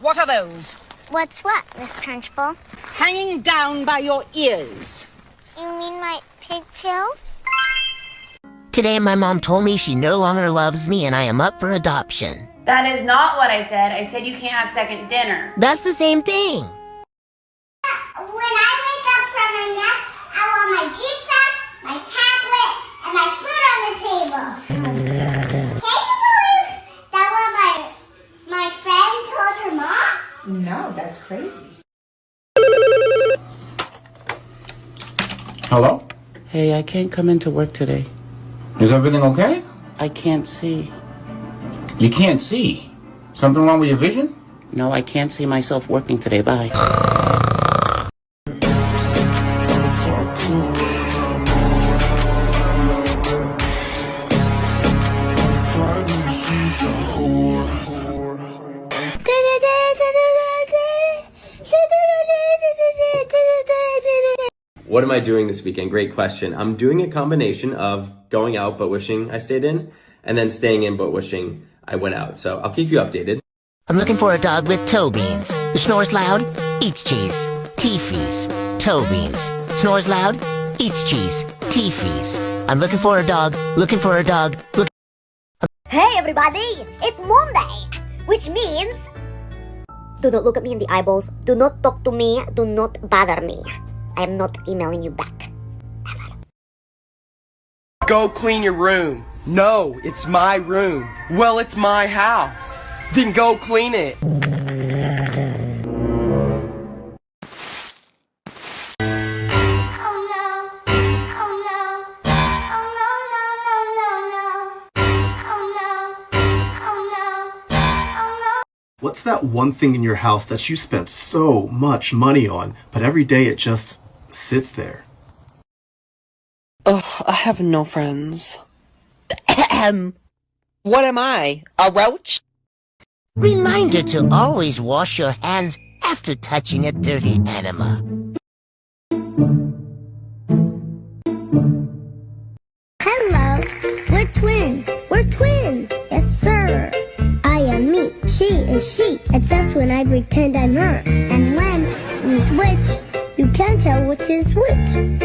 What are those? What's what, Miss Trunchbull? Hanging down by your ears. You mean my pigtails? Today my mom told me she no longer loves me and I am up for adoption. That is not what I said. I said you can't have second dinner. That's the same thing. When I wake up from my nap, I want my toothbrush, my tablet, and my food on the table. Can you believe that what my friend told her mom? No, that's crazy. Hello? Hey, I can't come into work today. Is everything okay? I can't see. You can't see? Something wrong with your vision? No, I can't see myself working today. Bye. What am I doing this weekend? Great question. I'm doing a combination of going out but wishing I stayed in, and then staying in but wishing I went out. So I'll keep you updated. I'm looking for a dog with toe beans. Who snores loud, eats cheese. Teefies. Toe beans. Snores loud, eats cheese. Teefies. I'm looking for a dog. Looking for a dog. Hey everybody! It's Monday! Which means... do not look at me in the eyeballs. Do not talk to me. Do not bother me. I am not emailing you back. Ever. Go clean your room. No, it's my room. Well, it's my house. Then go clean it. What's that one thing in your house that you spent so much money on, but every day it just sits there? Ugh, I have no friends. What am I? A roach? Reminder to always wash your hands after touching a dirty enema. Hello, we're twins. We're twins. Yes, sir. I am me. She is she. Except when I pretend I'm her. And when we switch, you can't tell which is which.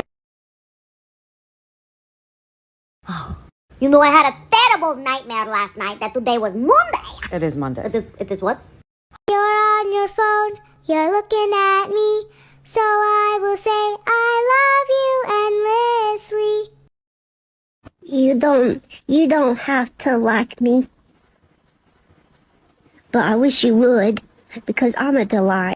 Oh, you know I had a terrible nightmare last night that today was Monday. It is Monday. It is what? You're on your phone. You're looking at me. So I will say I love you endlessly. You don't have to like me. But I wish you would, because I'm a delight.